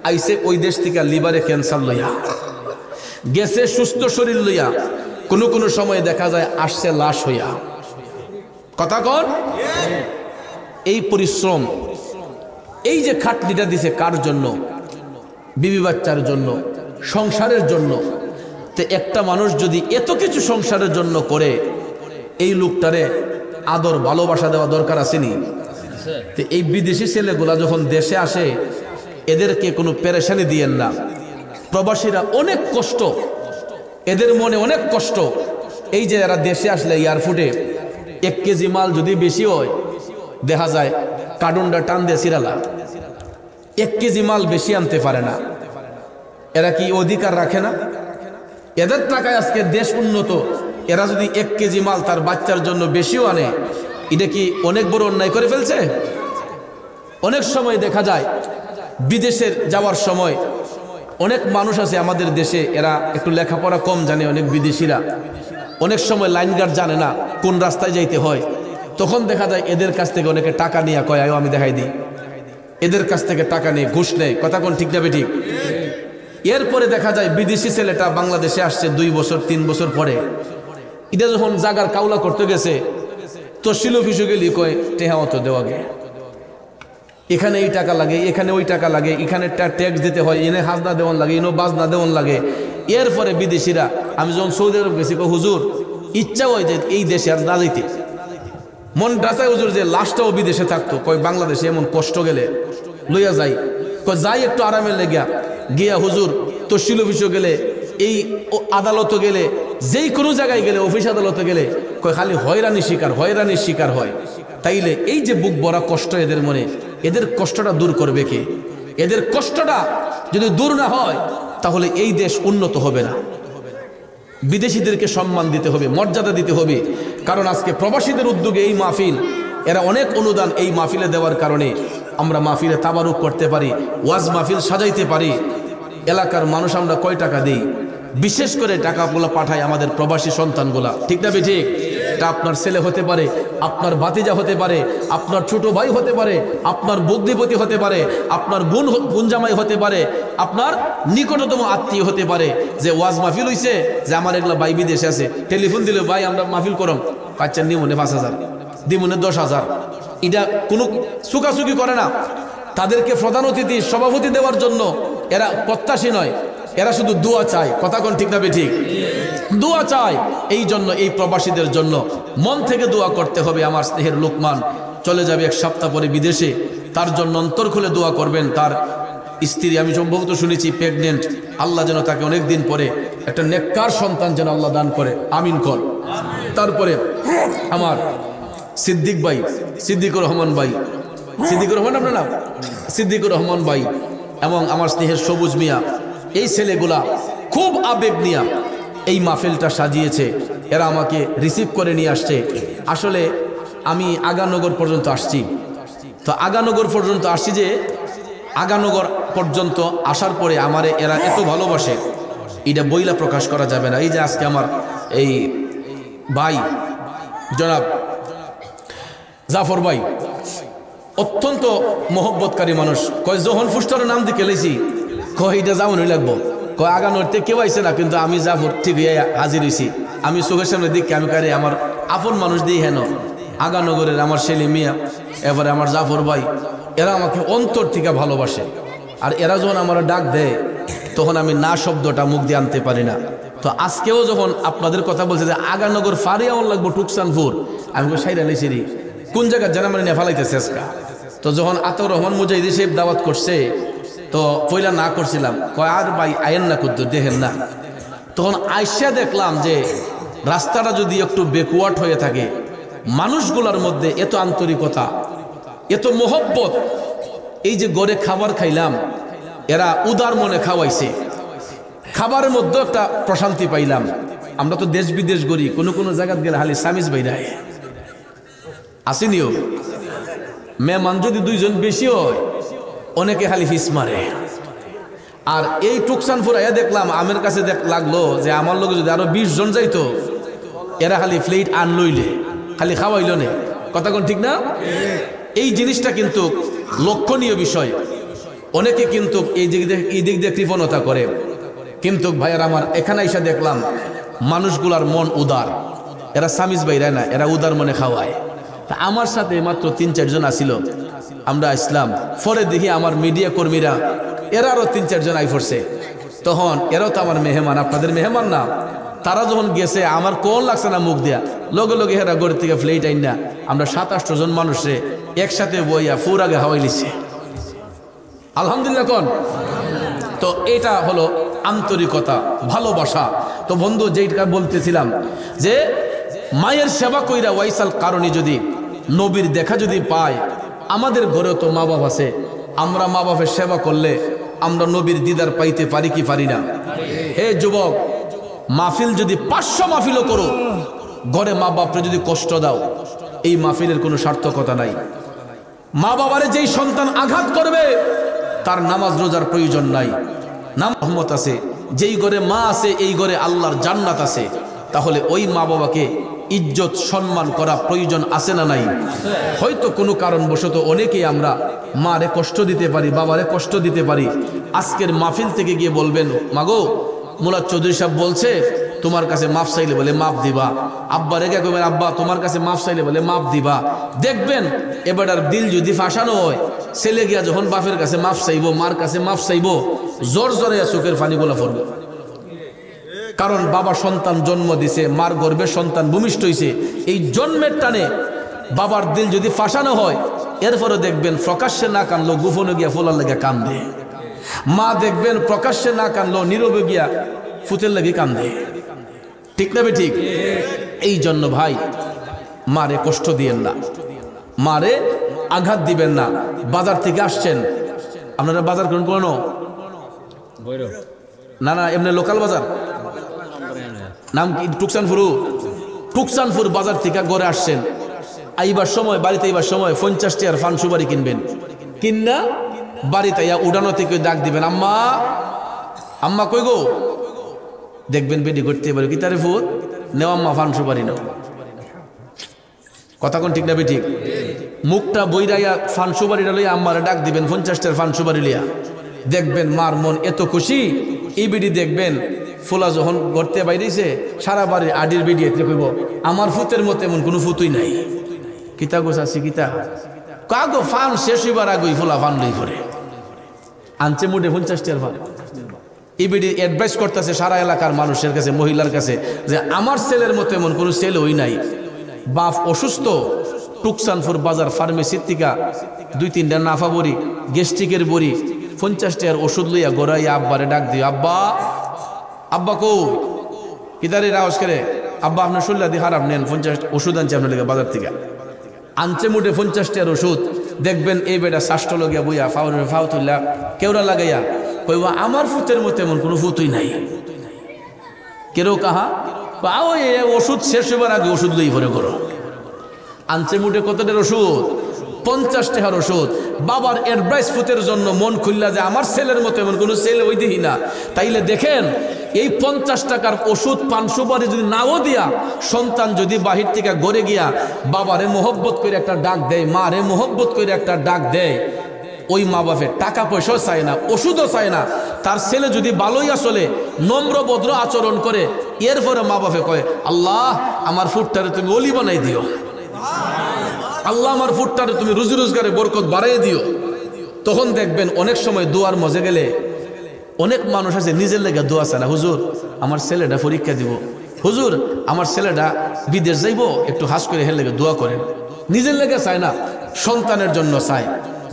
আইসে ওই দেশ থেকে লিভারে ক্যান্সার লইয়া, গেছে সুস্থ শরীর লইয়া, কোনো কোনো সময় দেখা যায় আসছে লাশ হইয়া। কথা কন? এই পরিশ্রম, এই যে খাটনিটা দিছে কার জন্য? বিবি বাচ্চার জন্য, সংসারের জন্য। তো একটা মানুষ যদি এত কিছু সংসারের জন্য করে, এই লোকটারে আদর ভালোবাসা দেওয়া দরকার আসেনি? তো এই বিদেশি ছেলেগুলা যখন দেশে আসে, এদেরকে কোনো পেরেশানি দিয়েন না। প্রবাসীরা অনেক কষ্ট, এদের মনে অনেক কষ্ট। এই যে এরা দেশে আসলে এয়ারপোর্টে 1 কেজি মাল যদি বেশি হয়, দেখা যায় কার্টুনটা টান দিয়ে সিরালা, 1 কেজি মাল বেশি আনতে পারে না। এরা কি অধিকার রাখে না? এদের টাকায় আজকে দেশ উন্নত। এরা যদি 1 কেজি মাল তার বাচ্চার জন্য বেশিও আনে, এটা কি অনেক বড় অন্যায় করে ফেলছে? অনেক সময় দেখা যায় বিদেশের যাওয়ার সময় অনেক মানুষ আছে আমাদের দেশে, এরা একটু লেখাপড়া কম জানে, অনেক বিদেশিরা অনেক সময় লাইন গার্ড জানে না কোন রাস্তায় যাইতে হয়। তখন দেখা যায় এদের কাছ থেকে অনেকে টাকা নিয়ে কয় আয়ো আমি দেখাই দিই, এদের কাছ থেকে টাকা নিয়ে ঘুষ নেয়। কথা কোন ঠিক না বেঠিক? এরপরে দেখা যায় বিদেশি ছেলেটা বাংলাদেশে আসছে 2 বছর 3 বছর পরে, এটা যখন জাগার কাউলা করতে গেছে তো শিলো ফিসু গেলি কয় টেহা অত দেওয়া গে, এখানে এই টাকা লাগে, এখানে ওই টাকা লাগে, এখানে ট্যাক্স দিতে হয়, এনে হাজনা দেওয়ান লাগে, এনে বাজনা দেওয়ান লাগে। এরপরে বিদেশিরা, আমি যখন সৌদি আরব গেছি হুজুর ইচ্ছা হয় যে এই দেশে আর না যাইতে, মন ডাচায় হুজুর যে লাশটাও বিদেশে থাকতো। কয় বাংলাদেশে এমন কষ্ট গেলে লইয়া যাই, কয় যাই একটু আরামের লেগিয়া গিয়া হুজুর তহসিল অফিসে গেলে, এই আদালতে গেলে, যেই কোনো জায়গায় গেলে, অফিস আদালতে গেলে কয় খালি হয়রানির শিকার হয়। তাইলে এই যে বুক ভরা কষ্ট এদের মনে, এদের কষ্টটা দূর করবে কে? এদের কষ্টটা যদি দূর না হয় তাহলে এই দেশ উন্নত হবে না। বিদেশিদেরকে সম্মান দিতে হবে, মর্যাদা দিতে হবে। কারণ আজকে প্রবাসীদের উদ্যোগে এই মাহফিল, এরা অনেক অনুদান এই মাহফিলে দেওয়ার কারণে আমরা মাহফিলে তাবারুক করতে পারি, ওয়াজ মাহফিল সাজাইতে পারি। এলাকার মানুষ আমরা কয় টাকা দিই, বিশেষ করে টাকাগুলো পাঠায় আমাদের প্রবাসী সন্তানগুলা, ঠিক না বেঠিক? এটা আপনার ছেলে হতে পারে, আপনার ভাতিজা হতে পারে, আপনার ছোট ভাই হতে পারে, আপনার বুদ্ধিপতি হতে পারে, আপনার বোন জামাই হতে পারে, আপনার নিকটতম আত্মীয় হতে পারে। যে ওয়াজ মাহফিল হইছে, যে আমার এগুলা ভাই বিদেশে আছে, টেলিফোন দিলে ভাই আমরা মাহফিল করম, বাচ্চার নিমনে 5,000, দিমনে 10,000। এটা কোনো চুকাচুকি করে না। তাদেরকে প্রধান অতিথি সভাপতি দেওয়ার জন্য এরা প্রত্যাশী নয়, এরা শুধু দোয়া চায়। কথা কোন ঠিক না বেঠিক? দোয়া চায়। এই জন্য এই প্রবাসীদের জন্য মন থেকে দোয়া করতে হবে। আমার স্নেহের লোকমান চলে যাবে 1 সপ্তাহ পরে বিদেশে, তার জন্য অন্তর খুলে দোয়া করবেন। তার স্ত্রী, আমি সম্ভবত শুনেছি প্রেগনেন্ট, আল্লাহ যেন তাকে অনেক দিন পরে একটা নেককার সন্তান যেন আল্লাহ দান করে, আমিন কর। তারপরে আমার সিদ্দিক ভাই, সিদ্দিকুর রহমান ভাই, সিদ্দিকুর রহমান আপনার নাম? সিদ্দিকুর রহমান ভাই এবং আমার স্নেহের সবুজ মিয়া, এই ছেলেগুলা খুব আবেগ নিয়া এই মাহফিলটা সাজিয়েছে। এরা আমাকে রিসিভ করে নিয়ে আসছে। আসলে আমি আগানগর পর্যন্ত আসছি, তো আগানগর পর্যন্ত আসছি, যে আগানগর পর্যন্ত আসার পরে আমারে এরা এত ভালোবাসে, এটা বইলা প্রকাশ করা যাবে না। এই যে আজকে আমার এই ভাই জনাব জাফর ভাই অত্যন্ত মহব্বতকারী মানুষ। কয় যখন ফুস্টারের নাম দিয়ে খেলেছি, কয় এটা যাওয়ানই লাগবো, কয় আগানোরতে কেউ আইসে না, কিন্তু আমি জাফর ঠিক হাজির হয়েছি। আমি চোখের সামনে দিকে আমি কারে আমার আপন মানুষ দিই হেন আগানগরের আমার ছেলে মিয়া, এবারে আমার জাফর ভাই, এরা আমাকে অন্তর থেকে ভালোবাসে। আর এরা যখন আমার ডাক দেয় তখন আমি না শব্দটা মুখ দিয়ে আনতে পারি না। তো আজকেও যখন আপনাদের কথা বলছে যে আগানগর ফারিয়াও লাগবো টুকসানপুর, আমি সাইরা লেছিরি কোন জায়গায় জানা মানে নেফালাইতেছে আজকা। তো যখন আতাউর রহমান মুজাহিদি সাহেব দাওয়াত করছে, তো পয়লা না করছিলাম, কয় আর ভাই আয়েন না কুদ্দু দেখেন না। তখন আইসা দেখলাম যে রাস্তাটা যদি একটু বেকওয়ার্ড হয়ে থাকে, মানুষগুলোর মধ্যে এত আন্তরিকতা, এত মোহব্বত। এই যে গড়ে খাবার খাইলাম, এরা উদার মনে খাওয়াইছে, খাবারের মধ্যে একটা প্রশান্তি পাইলাম। আমরা তো দেশ বিদেশ গড়ি, কোনো কোনো জায়গায় গেলে হালি সামিজ বাইরায় আসেনিও, মেহমান যদি 2 জন বেশি হয় অনেকে খালি ফিস মারে। আর এই টুকসানপুর আয়া দেখলাম, আমের কাছে লাগলো যে আমার লোক যদি আরো 20 জন যাইতো, এরা খালি প্লেট আন লইলে খালি খাওয়াইল নে। কথা কোন ঠিক না? এই জিনিসটা কিন্তু লক্ষণীয় বিষয়। অনেকে কিন্তু এই দিক দিয়ে কৃপণতা করে, কিন্তু ভাইয়ার আমার এখানে এসে দেখলাম মানুষগুলার মন উদার, এরা সামিজ বাইরা না, এরা উদার মনে খাওয়ায়। তা আমার সাথে মাত্র 3-4 জন আসিল, আমরা ইসলাম পরে দেখি আমার মিডিয়া কর্মীরা এরা আরো 3-4 জন আই পড়ছে। তখন এরাও তো আমার মেহমান, আপনাদের মেহমান না। তারা যখন গেছে আমার কোন লাগছে না মুখ দিয়া, লগে লগে হেরা গড়ি থেকে ফ্লাইট আইন না আমরা 7-8 জন মানুষে একসাথে বইয়া ফুর আগে হাওয়াই লিছে। আলহামদুলিল্লাহ কোন। তো এটা হলো আন্তরিকতা, ভালোবাসা। তো বন্ধু যেটা বলতেছিলাম যে মায়ের সেবা কইরা ওয়াইসাল কারণে যদি নবীর দেখা যদি পায়, আমাদের ঘরেও তো মা বাপ আছে, আমরা মা বাপের সেবা করলে আমরা নবীর দিদার পাইতে পারি কি পারি না? হে যুবক, মাহফিল যদি 500 মাহফিলও করো, ঘরে মা বাপরে যদি কষ্ট দাও, এই মাহফিলের কোনো সার্থকতা নাই। মা বাবারে যেই সন্তান আঘাত করবে তার নামাজ রোজার প্রয়োজন নাই। নাম রহমত আছে, যেই ঘরে মা আছে এই ঘরে আল্লাহর জান্নাত আছে। তাহলে ওই মা বাবাকে ইজ্জত সম্মান করা প্রয়োজন আছে না নাই? হয়তো কোনো কারণবশত অনেকেই আমরা মারে কষ্ট দিতে পারি, বাবারে কষ্ট দিতে পারি। আজকের মাহফিল থেকে গিয়ে বলবেন, মাগো মুলাদ চৌধুরী সাহেব বলছে তোমার কাছে মাফ চাইলে বলে মাফ দিবা। আব্বা রেগে কইবেন, আব্বা তোমার কাছে মাফ চাইলে বলে মাফ দিবা। দেখবেন এবার আর দিল যদি ফাঁসানো হয়, ছেলে গিয়া যখন বাপের কাছে মাফ চাইবো, মার কাছে মাফ চাইবো, জোর জোরে চোখের পানিগুলা পড়বে। কারণ বাবা সন্তান জন্ম দিছে, মার গর্ভে সন্তান ভূমিষ্ঠ হইছে, এই জন্মের টানে বাবার দিল যদি ফাঁসানো হয়, এরপরে দেখবেন প্রকাশ্যে না কানলো গোপনে গিয়া ফোলার লেগে কান্দে। মা দেখবেন প্রকাশ্যে না কানলো নীরবে গিয়া ফুতের লেগে কান্দে। ঠিক না ঠিক? এই জন্য ভাই মারে কষ্ট দিয়েন না, মারে আঘাত দিবেন না। বাজার থেকে আসছেন, আপনারা বাজার করেন কোনো না? না এমনি লোকাল বাজার, নাম কি? টুকসানপুর বাজার থেকে ঘরে আসছেন, আইবার সময় বাড়িতে আইবার সময় 50 টাকার ফান সুপারি কিনবেন, কিনা বাড়িতে উড়ানো থেকে ডাক দিবেন, আম্মা আম্মা কই গো? দেখবেন বেডি করতে পারে কি তারে ফুট নেও আম্মা ফান সুপারি নাও। কথা কোন ঠিক না ঠিক? মুখটা বইরাইয়া ফান সুপারিটা লইয়া আম্মারে ডাক দিবেন 50 টাকার ফান সুপারি লইয়া। দেখবেন মার মন এত খুশি, এই বিডি দেখবেন ফোলা যখন গড়তে বাইরেছে সারা বাড়ির আডির বিডি এতে কইব, আমার ফুতের মতো এমন কোনো ফুতুই নাই। কিতা গোছ আছে কিতা কাগো ফান শেষ হইবার আগেই ফোলা ফান লই করে আনছে মুডে 50 টাকার ফান। এই বিডি অ্যাডভাইস করতেছে সারা এলাকার মানুষের কাছে, মহিলার কাছে, যে আমার ছেলের মতো এমন কোনো ছেলে হই নাই। বাপ অসুস্থ, টুকসানপুর বাজার ফার্মেসির থেকে 2-3টা নাফা বড়ি, গ্যাস্ট্রিকের বড়ি, 50 টাকার ওষুধ লইয়া গোড়াইয়া আব্বারে ডাক দিও, আব্বা আব্বা কো কিদারে রাওস করে, আব্বা আপনার শরীর দিয়ে খারাপ, নেন 50 ওষুধ আনছে আপনার লেগে বাজার থেকে। আনছে মুঠে 50 টাকার ওষুধ। দেখবেন এই বেটা শাস্ত্র লগিয়া বইয়া ফাউ তুললা কেউরা লাগাইয়া কইব, আমার ফুতের মতো এমন কোনো ফুতুই নাই। কেউ কাহা পাও ওষুধ শেষ হবার আগে ওষুধ লই ভরে করো। আনছে মুঠে কতটার ওষুধ? 50 টাকার ওষুধ। বাবার অ্যাডভাইস ফুতের জন্য মন খুললা যে আমার ছেলের মতো এমন কোনো ছেলে ওই দিই না। তাইলে দেখেন এই 50 টাকার ওষুধ 500 বারে যদি নাও দিয়া সন্তান যদি বাহির থেকে গড়ে গিয়া বাবারে মোহব্বত করে একটা ডাক দেয়, মারে মোহব্বত করে একটা ডাক দেয়, ওই মা বাপের টাকা পয়সাও চায় না, ওষুধও চায় না। তার ছেলে যদি ভালোই আসলে নম্র ভদ্র আচরণ করে, এরপরে মা বাপে কয়, আল্লাহ আমার ফুটটারে তুমি অলি বানাই দিও, আল্লাহ আমার ফুটটারে তুমি রুজি রোজগারে বরকত বাড়াই দিও। তখন দেখবেন অনেক সময় দোয়ার মজে গেলে অনেক মানুষ আছে নিজের লেগে দোয়া চায় না, হুজুর আমার ছেলেটা পরীক্ষা দিব, হুজুর আমার ছেলেটা বিদেশ যাইব, একটু হাস করে হের লেগে দোয়া করেন। নিজের লেগে চায় না, সন্তানের জন্য চায়।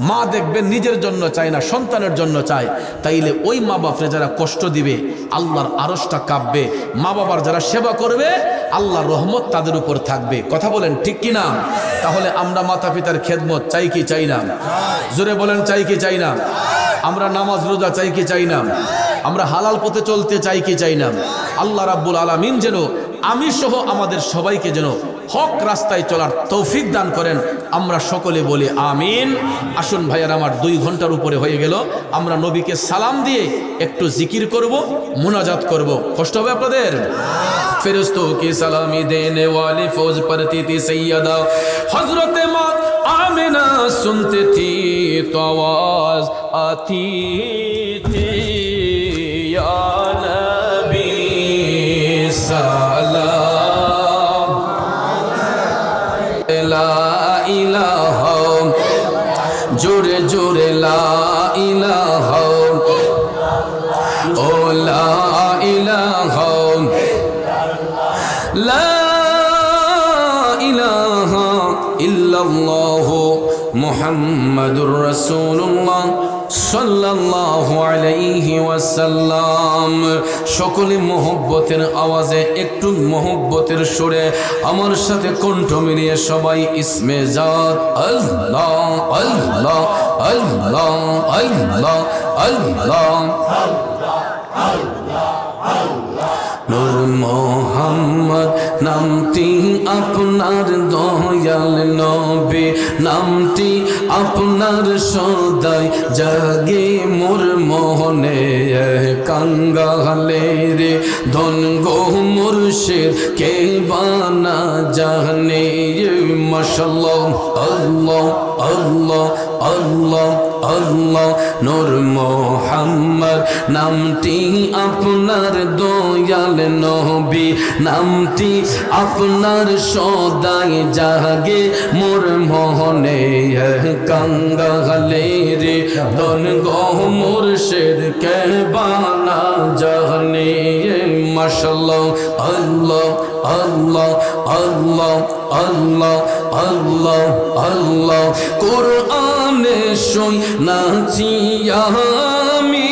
মা দেখবেন নিজের জন্য চায় না, সন্তানের জন্য চায়। তাইলে ওই মা বাপরে যারা কষ্ট দিবে আল্লাহর আরশটা কাঁপবে, মা বাবার যারা সেবা করবে আল্লাহর রহমত তাদের উপর থাকবে। কথা বলেন ঠিক কি না? তাহলে আমরা মাতা পিতার খেদমত চাই কি চাই না? জোরে বলেন চাই কি চাই না? আমরা নামাজ রোজা চাই কি চাই না? আমরা হালাল পথে চলতে চাই কি চাই না? আল্লাহ রাব্বুল আলামিন যেন আমি সহ আমাদের সবাইকে যেন হক রাস্তায় চলার তৌফিক দান করেন। আমরা সকলে বলি আমিন। আসুন ভাইয়ার আমার 2 ঘন্টার উপরে হয়ে গেল, আমরা নবীকে সালাম দিয়ে একটু জিকির করব, মুনাজাত করব। কষ্ট হবে আপনাদের? ফেরেশতোं की सलामी देने वाली फौज पढ़ती थी सैयदा हजरत माँ आमिना, सुनती थी तो आवाज आती थी, या नबी सलाम, ला इलाहा, जोरे जोरे ला इलाहा, ओ ला इलाहा, ला इलाहा इल्लल्लाह मुहम्मदुर रसूलुल्लाह সাল্লাল্লাহু আলাইহি ওয়াসাল্লাম। সকলে মোহব্বতের আওয়াজে, একটু মোহব্বতের সুরে আমার সাথে কণ্ঠ মিলিয়ে সবাই ইসমে জাত আল্লাহ আল্লাহ আল্লাহ আল্লাহ আল্লাহ, নূর নামটি আপনার দয়াল নবী নামটি আপনার সদাই জাগে মোর মোহনে কাঙ্গালে রে ধন গো মুর্শিদ কে বানা জানে মাশাআল্লাহ আল্লাহ আল্লাহ আল্লাহ আল্লাহ নূর মুহাম্মদ নামটি আপনার দয়াল নবী নামটি আপনার সদাই জাগে মোর মোহনে কাঙ্গালে রে ধন গো মুর্শিদ কে বানা জানে মাশাআল্লাহ আল্লাহ আল্লাহ আল্লাহ আল্লাহ আল্লাহ আল্লাহ কোরআনে সই নাচি আমি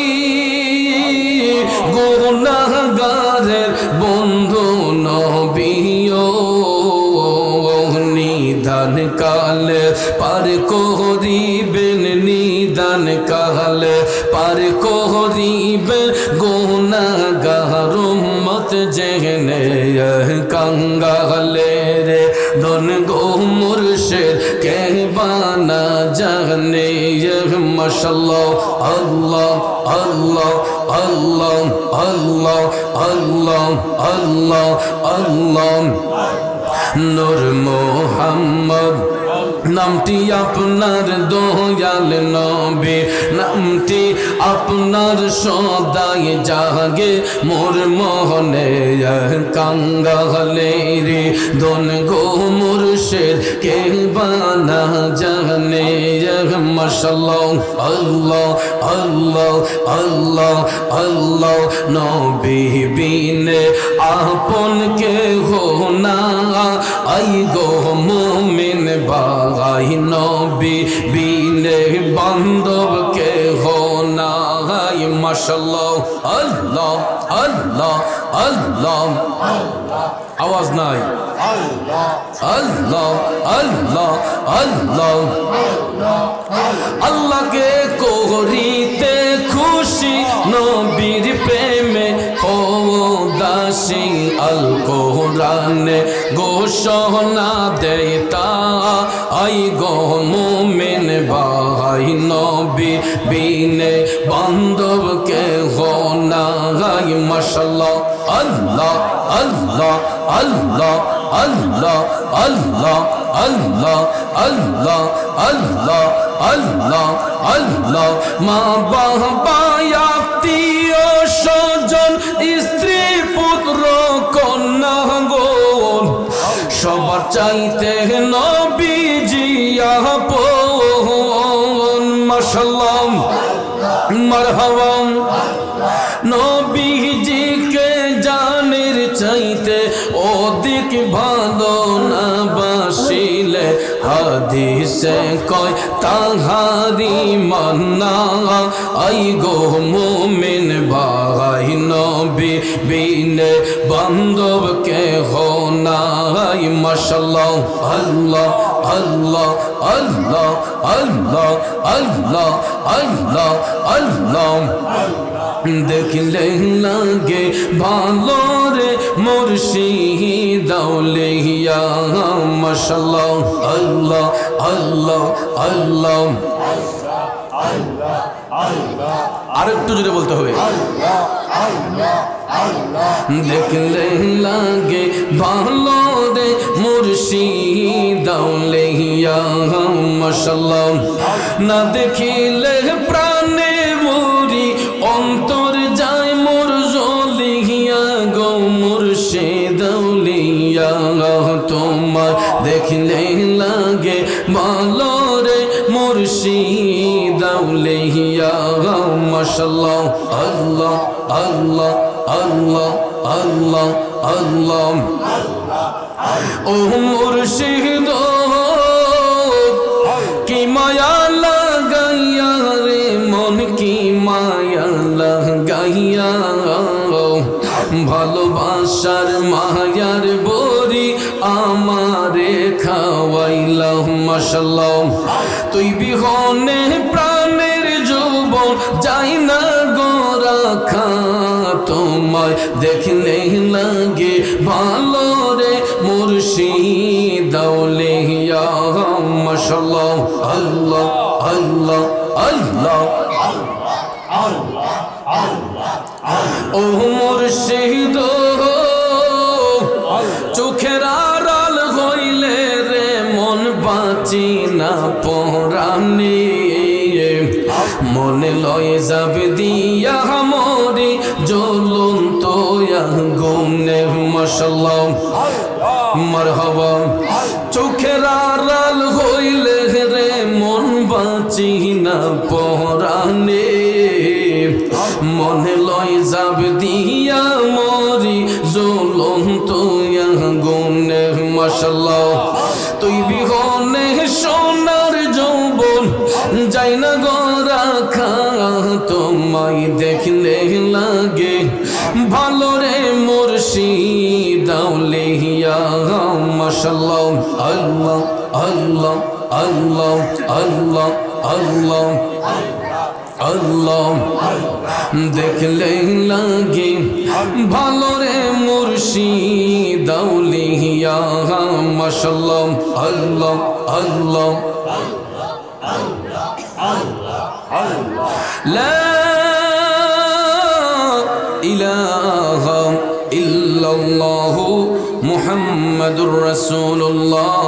গুনাহগারের বন্ধু নবী নিদান কালে পার করিবেন নিদান কালে পার করিবেন গুনাহগার উম্মত জেনে কাঙ্গালে রে ধন গো মুর্শিদ কে বানা জানে মাশাআল্লাহ আল্লাহ আল্লাহ আল্লাহ আল্লাহ আল্লাহ আল্লাহ আল্লাহ নূর মুহাম্মদ নামটি আপনার দয়াল নবী নামটি আপনার সদাই জাগে মোর মোহনে কাঙ্গালে রে ধন গো মুর্শিদ কে বানা জানে মাশাআল্লাহ আল্লাহ আল্লাহ আল্লাহ আল্লাহ নবী বিনে আপন কে হো না আই গো মুমিন বাগাই নবী বিনে বান্ধব কে হো না মাশাআল্লাহ আল্লাহ আল্লাহ আল্লাহ আওয়াজ নাই আল্লাহ আল্লাহ আল্লাহ আল্লাহ আল্লাহকে করিতে খুশি নবীর প্রেমে ও দাসী আল কোরআনে ঘোষণা দেতা আই গো মুমিন ভাই নবী বিনে বান্ধব কে হো না মাশাআল্লাহ আল্লাহ আল্লাহ আল্লাহ আল্লাহ আল্লাহ আল্লাহ আল্লাহ আল্লাহ আল্লাহ আল্লাহ মা বাবা আত্মীয় স্বজন স্ত্রী পুত্র কন্যা গো সবার চাইতে নবীজি আপন মাশাআল্লাহ মারহাবা নবীজিকে জানের চাইতে অধিক ভালো না বাসিলে হাদিসে কয় তাহারি মান্না আই গো মুমিন ভাই নবী বিনে বান্ধব কে হো না মাশাআল্লাহ আল্লাহ আল্লাহ আল্লাহ আল্লাহ আল্লাহ আল্লাহ আল্লাহ দেখলে লাগে ভালো রে মুর্শিদ আউলিয়া মাশাআল্লাহ আল্লাহ আল্লাহ আল্লাহ আরেকটু জোরে বলতে হবে দেখলে লাগে ভালো রে মুর্শিদ আউলিয়া মাশাআল্লাহ না দেখিলে প্রাণে মরি অন্তর যায় মোর জ্বলিয়া গো মুর্শিদ আউলিয়া তোমার দেখলে লাগে ভালো রে মুর্শিদ আউলিয়া মাশাআল্লাহ আল্লাহ আল্লাহ আল্লাহ আল্লাহ আল্লাহ ও মুর্শিদ কি মায়া লাগাইয়া রে মন কি মায়া লাগাইয়া ভালোবাসার মায়ার বরি আমারে খাওয়াইলা মাশাআল্লাহ তুই বিহনে প্রাণের যৌবন যাই না গো রাখা তোমায় দেখলে লাগে ভালো রে মুর্শিদ আউলিয়া মাশাআল্লাহ আল্লাহ আল্লাহ আল্লাহ ও মুর্শিদ চোখের আড়াল হইলে রে মন বাঁচি না পরাণে মনে লয়ে যাবে দিয়া মরি জ্বলন্ত আগুনে মাশাআল্লাহ মারহাবা চোখের আড়াল হইলে রে মন বাঁচি না পরাণে মনে লয় যাবে দিয়া মরি জ্বলন্ত আগুনে মাশাআল্লাহ তুই বিহনে সোনার যৌবন যাই না গরা খা তোমায় দেখলে লাগে ভালো রে মুর্শিদ আউলিয়া মাশাআল্লাহ আল্লাহ আল্লাহ আল্লাহ আল্লাহ আল্লাহ আল্লাহ দেখলে লাগে ভালো রে মুর্শিদ আউলিয়া মাশাআল্লাহ আল্লাহ আল্লাহ লা ইলাহা ইল্লাল্লাহ মুহাম্মাদুর রাসূলুল্লাহ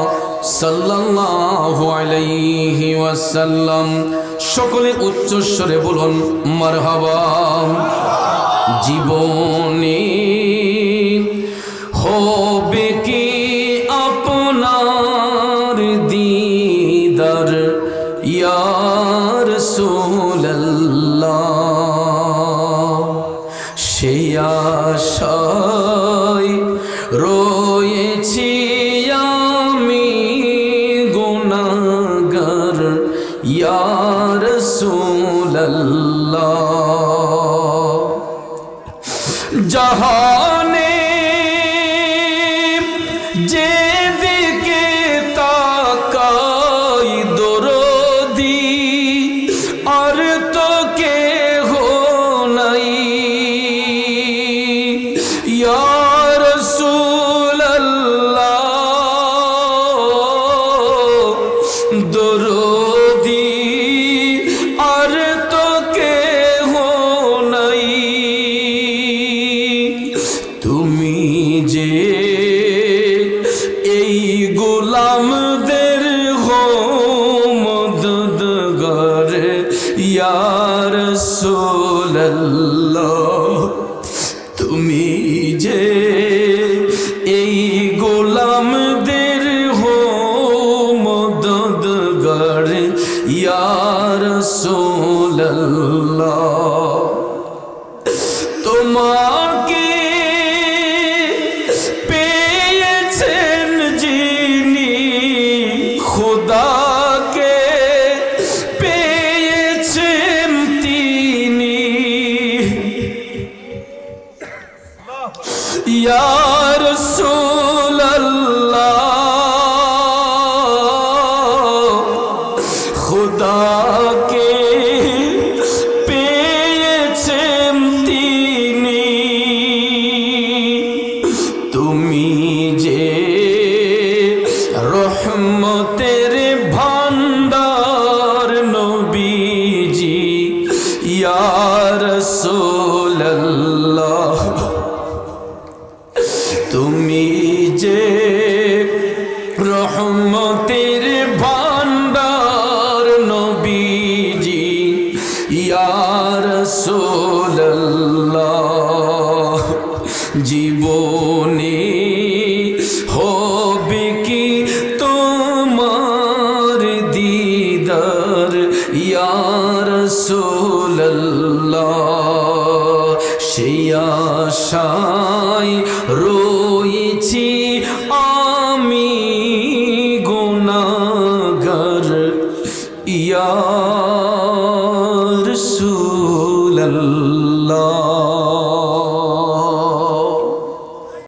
সাল্লাল্লাহু আলাইহি ওয়াসাল্লাম সকলে উচ্চ স্বরে বলুন মারহাবা জীবনে হবে কি আপনার দিদার ইয়া রাসূলুল্লাহ সেই আশায় রয়েছি আমি গুনাহগার ইয়া রাসূলুল্লাহ জাহানে যেদিকে তাকাই দরদি আর তো কেহ নাই ইয়া রাসূলুল্লাহ দরদি আর তো কেহ নাই তুমি যে এই গোলামদের হো মদদগার ইয়া রাসূলুল্লাহ তুমি যে এই গোলামদের হো মদদগার ইয়া রাসূলুল্লাহ তোমাকে পেয়েছেন যিনি খোদাকে পেয়েছেন তিনি ইয়া রাসূলুল্লাহ খোদাকে পেয়েছেন তিনি তুমি যে রহমতের ভান্ডার নবীজি ইয়া রাসূলুল্লাহ তুমি যে রহমতের ভান্ডার নবীজি ইয়া রাসূলুল্লাহ জীবনে হবে কি তোমার দিদার ইয়া রাসূলুল্লাহ সেই আশায় রয়েছি আমি গুনাহগার ইয়া রাসূলুল্লাহ